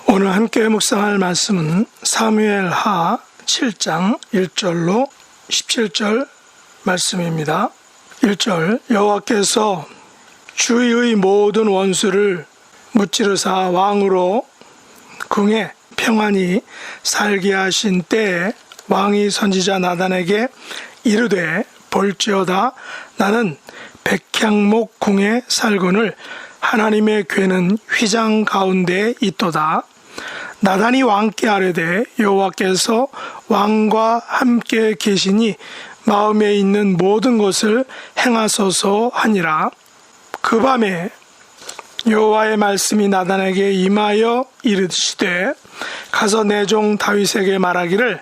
오늘 함께 묵상할 말씀은 사무엘하 7장 1절로 17절 말씀입니다. 1절 여호와께서 주의 모든 원수를 무찌르사 왕으로 궁에 평안히 살게 하신 때에 왕이 선지자 나단에게 이르되 볼지어다 나는 백향목 궁에 살거늘 하나님의 궤는 휘장 가운데 있도다. 나단이 왕께 아뢰되 여호와께서 왕과 함께 계시니 마음에 있는 모든 것을 행하소서 하니라. 그 밤에 여호와의 말씀이 나단에게 임하여 이르시되 가서 내 종 다윗에게 말하기를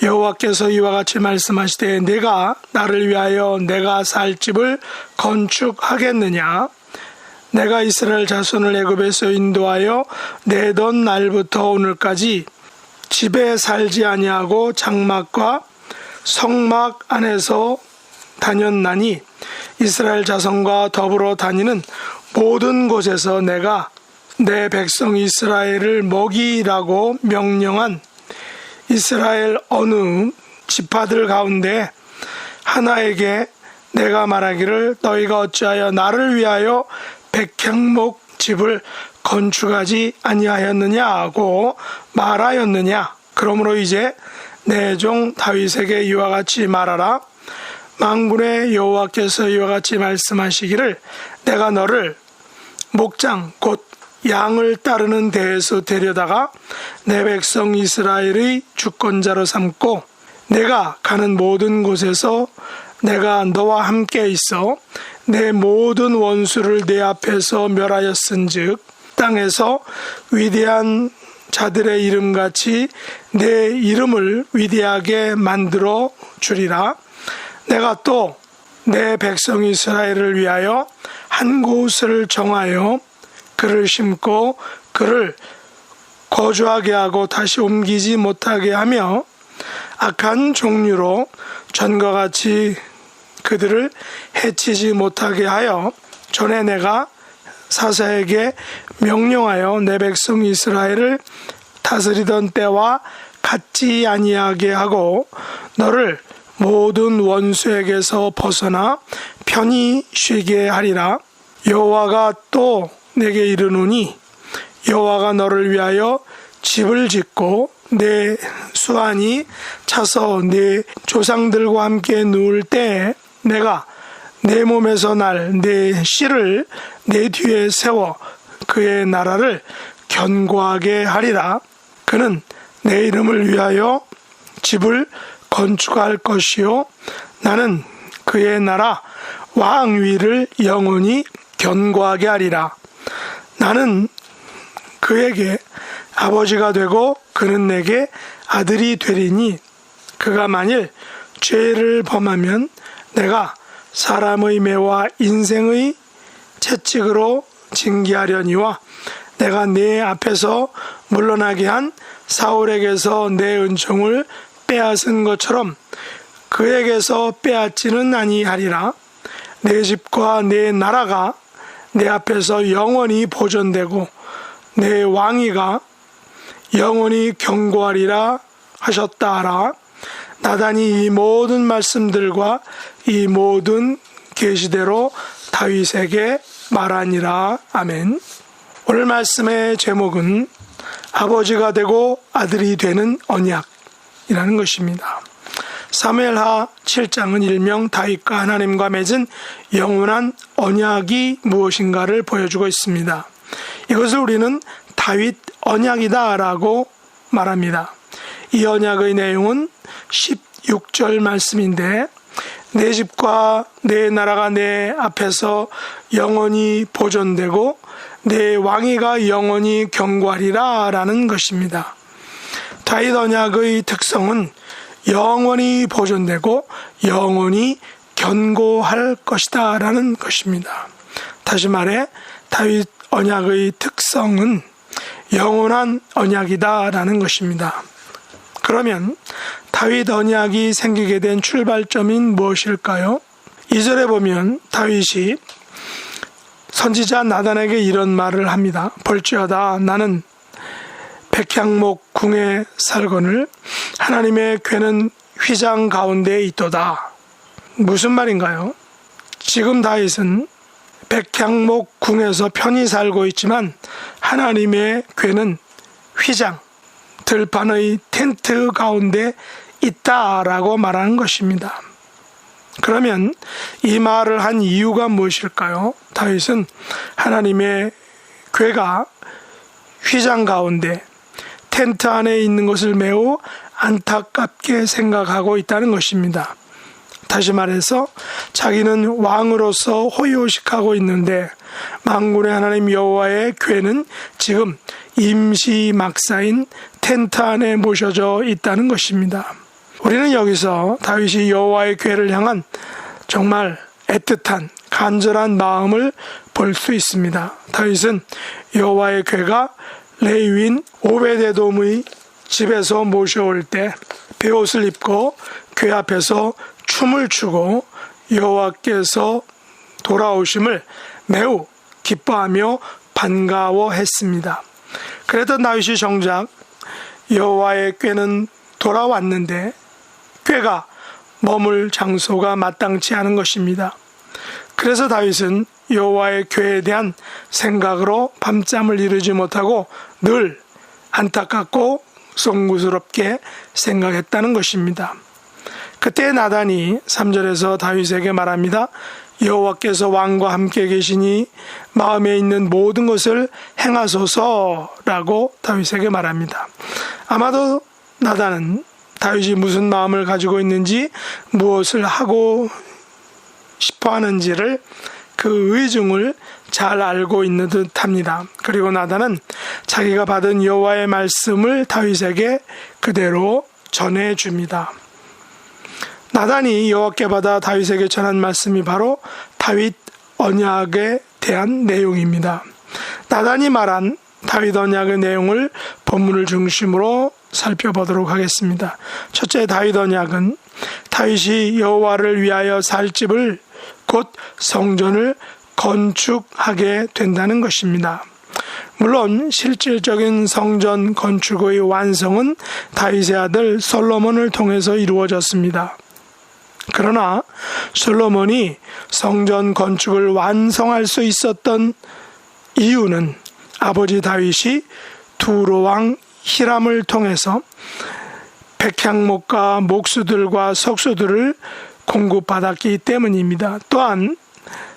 여호와께서 이와 같이 말씀하시되 내가 나를 위하여 내가 살 집을 건축하겠느냐. 내가 이스라엘 자손을 애굽에서 인도하여 내던 날부터 오늘까지 집에 살지 아니하고 장막과 성막 안에서 다녔나니 이스라엘 자손과 더불어 다니는 모든 곳에서 내가 내 백성 이스라엘을 먹이라고 명령한 이스라엘 어느 지파들 가운데 하나에게 내가 말하기를 너희가 어찌하여 나를 위하여 백향목 집을 건축하지 아니하였느냐 하고 말하였느냐. 그러므로 이제 내 종 다윗에게 이와 같이 말하라. 만군의 여호와께서 이와 같이 말씀하시기를 내가 너를 목장 곧 양을 따르는 데에서 데려다가 내 백성 이스라엘의 주권자로 삼고 내가 가는 모든 곳에서 내가 너와 함께 있어 내 모든 원수를 내 앞에서 멸하였은즉 땅에서 위대한 자들의 이름같이 내 이름을 위대하게 만들어 주리라. 내가 또 내 백성 이스라엘을 위하여 한 곳을 정하여 그를 심고 그를 거주하게 하고 다시 옮기지 못하게 하며 악한 종류로 전과 같이 그들을 해치지 못하게 하여 전에 내가 사사에게 명령하여 내 백성 이스라엘을 다스리던 때와 같지 아니하게 하고 너를 모든 원수에게서 벗어나 편히 쉬게 하리라. 여호와가 또 내게 이르노니 여호와가 너를 위하여 집을 짓고 내 수완이 차서 내 조상들과 함께 누울 때 내가 내 몸에서 날 내 씨를 내 뒤에 세워 그의 나라를 견고하게 하리라. 그는 내 이름을 위하여 집을 건축할 것이요 나는 그의 나라 왕위를 영원히 견고하게 하리라. 나는 그에게 아버지가 되고 그는 내게 아들이 되리니 그가 만일 죄를 범하면 내가 사람의 매와 인생의 채찍으로 징계하려니와 내가 네 앞에서 물러나게 한 사울에게서 내 은총을 빼앗은 것처럼 그에게서 빼앗지는 아니하리라. 내 집과 내 나라가 내 앞에서 영원히 보존되고 내 왕위가 영원히 견고하리라 하셨다 하라. 나단이 이 모든 말씀들과 이 모든 계시대로 다윗에게 말하니라. 아멘. 오늘 말씀의 제목은 아버지가 되고 아들이 되는 언약이라는 것입니다. 사무엘하 7장은 일명 다윗과 하나님과 맺은 영원한 언약이 무엇인가를 보여주고 있습니다. 이것을 우리는 다윗 언약이다 라고 말합니다. 이 언약의 내용은 16절 말씀인데 내 집과 내 나라가 내 앞에서 영원히 보존되고 내 왕위가 영원히 견고하리라 라는 것입니다. 다윗 언약의 특성은 영원히 보존되고 영원히 견고할 것이다 라는 것입니다. 다시 말해 다윗 언약의 특성은 영원한 언약이다 라는 것입니다. 그러면 다윗 언약이 생기게 된 출발점인 무엇일까요? 2절에 보면 다윗이 선지자 나단에게 이런 말을 합니다. 볼지어다 나는 백향목 궁에 살거늘 하나님의 궤는 휘장 가운데에 있도다. 무슨 말인가요? 지금 다윗은 백향목 궁에서 편히 살고 있지만 하나님의 궤는 휘장, 들판의 텐트 가운데 있다라고 말하는 것입니다. 그러면 이 말을 한 이유가 무엇일까요? 다윗은 하나님의 궤가 휘장 가운데 텐트 안에 있는 것을 매우 안타깝게 생각하고 있다는 것입니다. 다시 말해서 자기는 왕으로서 호의호식하고 있는데 만군의 하나님 여호와의 궤는 지금 임시 막사인 텐트 안에 모셔져 있다는 것입니다. 우리는 여기서 다윗이 여호와의 궤를 향한 정말 애틋한 간절한 마음을 볼 수 있습니다. 다윗은 여호와의 궤가 레위인 오베데돔의 집에서 모셔올 때 베옷을 입고 궤 앞에서 춤을 추고 여호와께서 돌아오심을 매우 기뻐하며 반가워했습니다. 그랬던 다윗이 정작 여호와의 궤는 돌아왔는데 궤가 머물 장소가 마땅치 않은 것입니다. 그래서 다윗은 여호와의 궤에 대한 생각으로 밤잠을 이루지 못하고 늘 안타깝고 송구스럽게 생각했다는 것입니다. 그때 나단이 3절에서 다윗에게 말합니다. 여호와께서 왕과 함께 계시니 마음에 있는 모든 것을 행하소서라고 다윗에게 말합니다. 아마도 나단은 다윗이 무슨 마음을 가지고 있는지, 무엇을 하고 싶어 하는지를 그 의중을 잘 알고 있는 듯합니다. 그리고 나단은 자기가 받은 여호와의 말씀을 다윗에게 그대로 전해줍니다. 나단이 여호와께 받아 다윗에게 전한 말씀이 바로 다윗 언약에 대한 내용입니다. 나단이 말한 다윗 언약의 내용을 본문을 중심으로 살펴보도록 하겠습니다. 첫째, 다윗 언약은 다윗이 여호와를 위하여 살 집을, 곧 성전을 건축하게 된다는 것입니다. 물론 실질적인 성전 건축의 완성은 다윗의 아들 솔로몬을 통해서 이루어졌습니다. 그러나 솔로몬이 성전 건축을 완성할 수 있었던 이유는 아버지 다윗이 두로왕 히람을 통해서 백향목과 목수들과 석수들을 공급받았기 때문입니다. 또한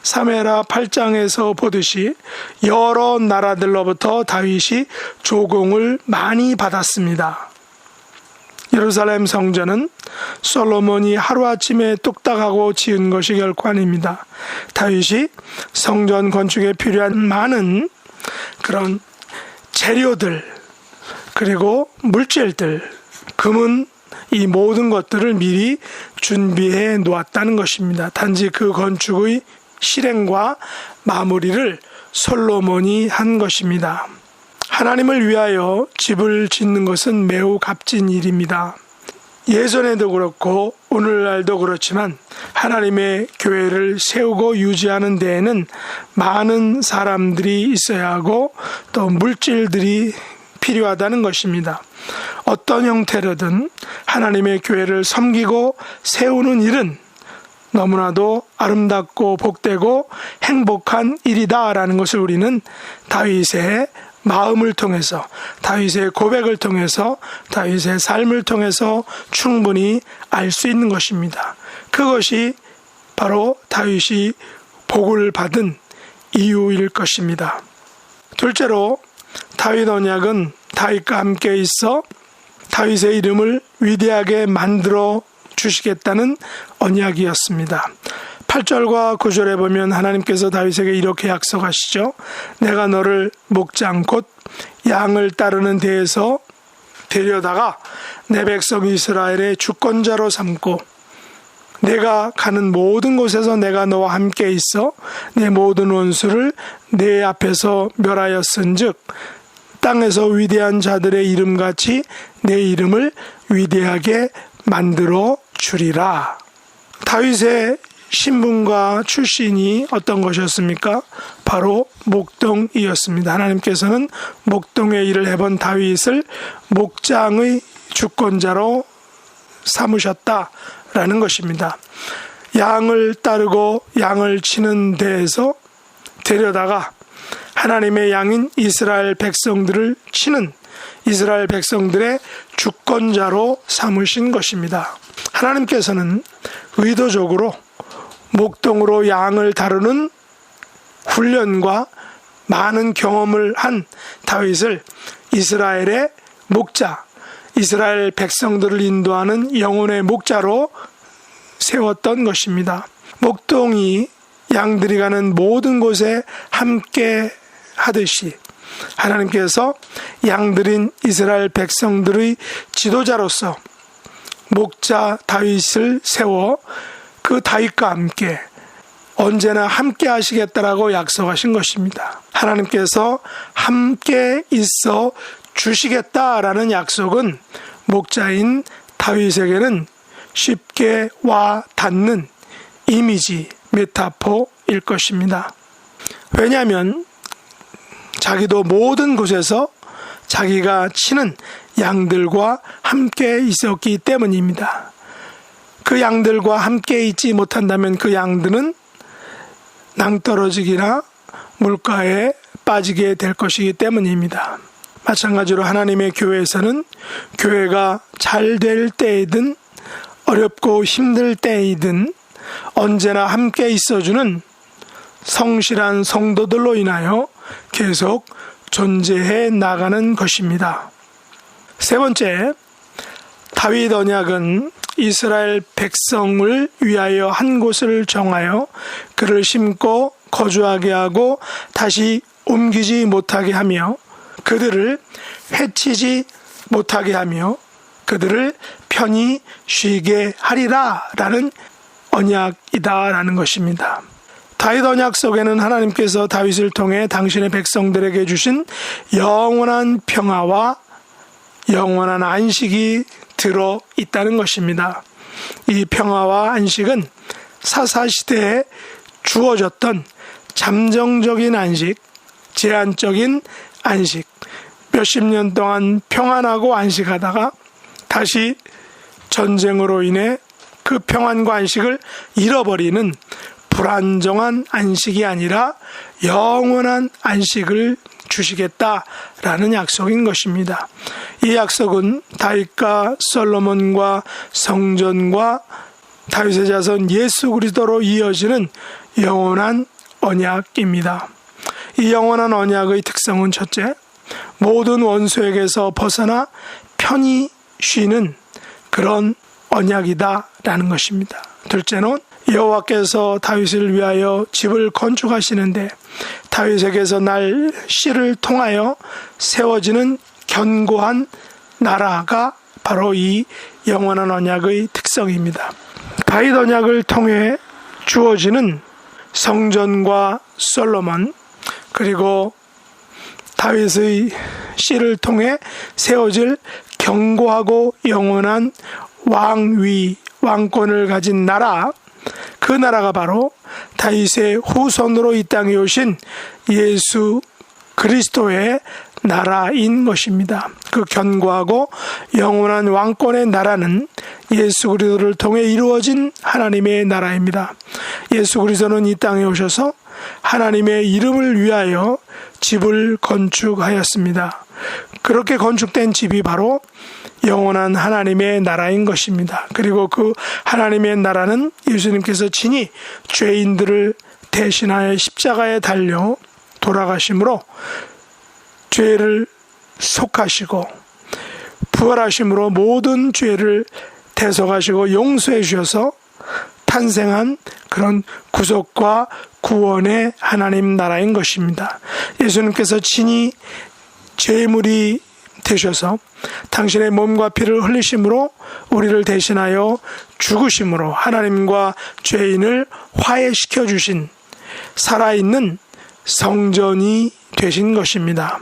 사무엘하 8장에서 보듯이 여러 나라들로부터 다윗이 조공을 많이 받았습니다. 예루살렘 성전은 솔로몬이 하루아침에 뚝딱하고 지은 것이 결코 아닙니다. 다윗이 성전 건축에 필요한 많은 그런 재료들, 그리고 물질들, 금은, 이 모든 것들을 미리 준비해 놓았다는 것입니다. 단지 그 건축의 실행과 마무리를 솔로몬이 한 것입니다. 하나님을 위하여 집을 짓는 것은 매우 값진 일입니다. 예전에도 그렇고 오늘날도 그렇지만 하나님의 교회를 세우고 유지하는 데에는 많은 사람들이 있어야 하고 또 물질들이 필요하다는 것입니다. 어떤 형태로든 하나님의 교회를 섬기고 세우는 일은 너무나도 아름답고 복되고 행복한 일이다라는 것을 우리는 다윗의 마음을 통해서, 다윗의 고백을 통해서, 다윗의 삶을 통해서 충분히 알 수 있는 것입니다. 그것이 바로 다윗이 복을 받은 이유일 것입니다. 둘째로, 다윗 언약은 다윗과 함께 있어 다윗의 이름을 위대하게 만들어 주시겠다는 언약이었습니다. 8절과 9절에 보면 하나님께서 다윗에게 이렇게 약속하시죠. 내가 너를 목장 곧 양을 따르는 데에서 데려다가 내 백성 이스라엘의 주권자로 삼고 내가 가는 모든 곳에서 내가 너와 함께 있어 내 모든 원수를 내 앞에서 멸하였은즉 땅에서 위대한 자들의 이름같이 내 이름을 위대하게 만들어 주리라. 다윗의 신분과 출신이 어떤 것이었습니까? 바로 목동이었습니다. 하나님께서는 목동의 일을 해본 다윗을 목장의 주권자로 삼으셨다라는 것입니다. 양을 따르고 양을 치는 데에서 데려다가 하나님의 양인 이스라엘 백성들을 치는 이스라엘 백성들의 주권자로 삼으신 것입니다. 하나님께서는 의도적으로 목동으로 양을 다루는 훈련과 많은 경험을 한 다윗을 이스라엘의 목자, 이스라엘 백성들을 인도하는 영혼의 목자로 세웠던 것입니다. 목동이 양들이 가는 모든 곳에 함께 하듯이 하나님께서 양들인 이스라엘 백성들의 지도자로서 목자 다윗을 세워 그 다윗과 함께 언제나 함께 하시겠다라고 약속하신 것입니다. 하나님께서 함께 있어 주시겠다라는 약속은 목자인 다윗에게는 쉽게 와 닿는 이미지, 메타포일 것입니다. 왜냐하면 자기도 모든 곳에서 자기가 치는 양들과 함께 있었기 때문입니다. 그 양들과 함께 있지 못한다면 그 양들은 낭떠러지기나 물가에 빠지게 될 것이기 때문입니다. 마찬가지로 하나님의 교회에서는 교회가 잘 될 때이든 어렵고 힘들 때이든 언제나 함께 있어주는 성실한 성도들로 인하여 계속 존재해 나가는 것입니다. 세 번째, 다윗 언약은 이스라엘 백성을 위하여 한 곳을 정하여 그를 심고 거주하게 하고 다시 옮기지 못하게 하며 그들을 해치지 못하게 하며 그들을 편히 쉬게 하리라 라는 언약이다 라는 것입니다. 다윗 언약 속에는 하나님께서 다윗을 통해 당신의 백성들에게 주신 영원한 평화와 영원한 안식이 들어 있다는 것입니다. 이 평화와 안식은 사사시대에 주어졌던 잠정적인 안식, 제한적인 안식, 몇십 년 동안 평안하고 안식하다가 다시 전쟁으로 인해 그 평안과 안식을 잃어버리는 불안정한 안식이 아니라 영원한 안식을 주시겠다라는 약속인 것입니다. 이 약속은 다윗과 솔로몬과 성전과 다윗의 자손 예수 그리스도로 이어지는 영원한 언약입니다. 이 영원한 언약의 특성은 첫째, 모든 원수에게서 벗어나 편히 쉬는 그런 언약이다라는 것입니다. 둘째는 여호와께서 다윗을 위하여 집을 건축하시는데 다윗에게서 날 씨를 통하여 세워지는 견고한 나라가 바로 이 영원한 언약의 특성입니다. 다윗 언약을 통해 주어지는 성전과 솔로몬 그리고 다윗의 씨를 통해 세워질 견고하고 영원한 왕위, 왕권을 가진 나라, 그 나라가 바로 다윗의 후손으로 이 땅에 오신 예수 그리스도의 나라인 것입니다. 그 견고하고 영원한 왕권의 나라는 예수 그리스도를 통해 이루어진 하나님의 나라입니다. 예수 그리스도는 이 땅에 오셔서 하나님의 이름을 위하여 집을 건축하였습니다. 그렇게 건축된 집이 바로 영원한 하나님의 나라인 것입니다. 그리고 그 하나님의 나라는 예수님께서 친히 죄인들을 대신하여 십자가에 달려 돌아가심으로 죄를 속하시고 부활하심으로 모든 죄를 대속하시고 용서해 주셔서 탄생한 그런 구속과 구원의 하나님 나라인 것입니다. 예수님께서 친히 제물이 되셔서 당신의 몸과 피를 흘리심으로 우리를 대신하여 죽으심으로 하나님과 죄인을 화해시켜 주신 살아있는 성전이 되신 것입니다.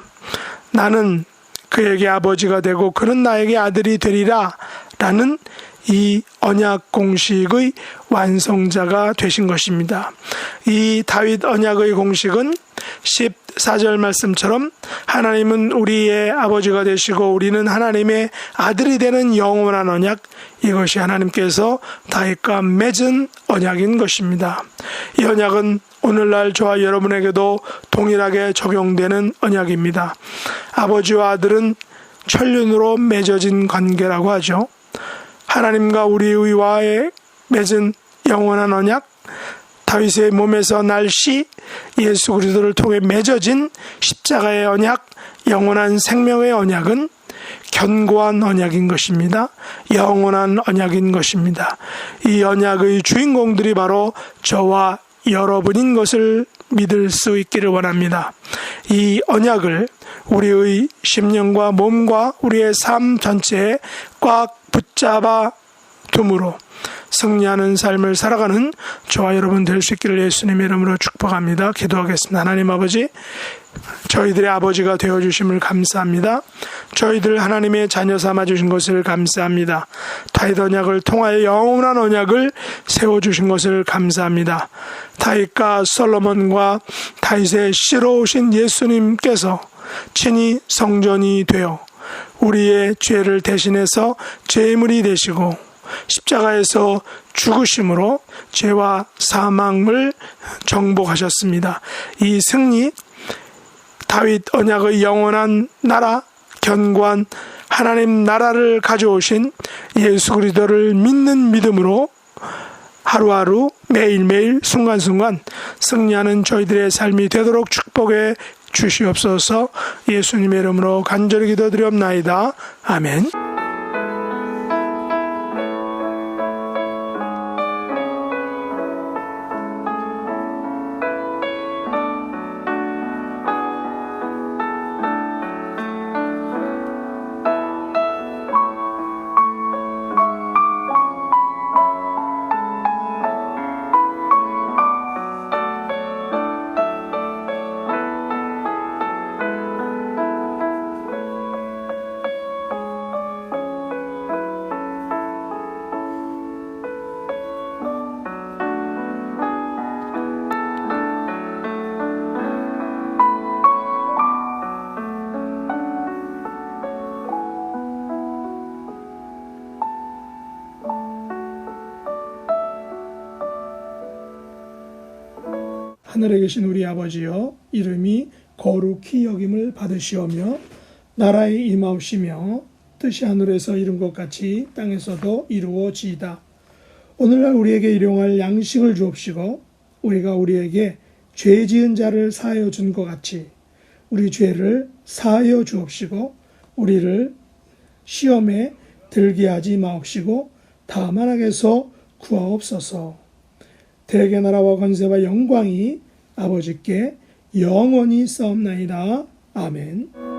나는 그에게 아버지가 되고 그는 나에게 아들이 되리라 라는 이 언약 공식의 완성자가 되신 것입니다. 이 다윗 언약의 공식은 14절 말씀처럼 하나님은 우리의 아버지가 되시고 우리는 하나님의 아들이 되는 영원한 언약, 이것이 하나님께서 다윗과 맺은 언약인 것입니다. 이 언약은 오늘날 저와 여러분에게도 동일하게 적용되는 언약입니다. 아버지와 아들은 천륜으로 맺어진 관계라고 하죠. 하나님과 우리의 와에 맺은 영원한 언약, 다윗의 몸에서 날 씨, 예수 그리스도를 통해 맺어진 십자가의 언약, 영원한 생명의 언약은 견고한 언약인 것입니다. 영원한 언약인 것입니다. 이 언약의 주인공들이 바로 저와 여러분인 것을 믿을 수 있기를 원합니다. 이 언약을 우리의 심령과 몸과 우리의 삶 전체에 꽉 붙잡아 둠으로 승리하는 삶을 살아가는 저와 여러분 될 수 있기를 예수님의 이름으로 축복합니다. 기도하겠습니다. 하나님 아버지, 저희들의 아버지가 되어주심을 감사합니다. 저희들 하나님의 자녀 삼아주신 것을 감사합니다. 다윗 언약을 통하여 영원한 언약을 세워주신 것을 감사합니다. 다윗과 솔로몬과 다윗의 씨로 오신 예수님께서 친히 성전이 되어 우리의 죄를 대신해서 제물이 되시고 십자가에서 죽으심으로 죄와 사망을 정복하셨습니다. 이 승리, 다윗 언약의 영원한 나라, 견고한 하나님 나라를 가져오신 예수 그리스도를 믿는 믿음으로 하루하루 매일매일 순간순간 승리하는 저희들의 삶이 되도록 축복해 주시옵소서. 예수님의 이름으로 간절히 기도드리옵나이다. 아멘. 하늘에 계신 우리 아버지여, 이름이 거룩히 여김을 받으시오며 나라에 임하옵시며 뜻이 하늘에서 이룬 것 같이 땅에서도 이루어지이다. 오늘날 우리에게 일용할 양식을 주옵시고 우리가 우리에게 죄 지은 자를 사하여 준 것 같이 우리 죄를 사하여 주옵시고 우리를 시험에 들게 하지 마옵시고 다만 악에서 구하옵소서. 대개 나라와 권세와 영광이 아버지께 영원히 싸움나이다. 아멘.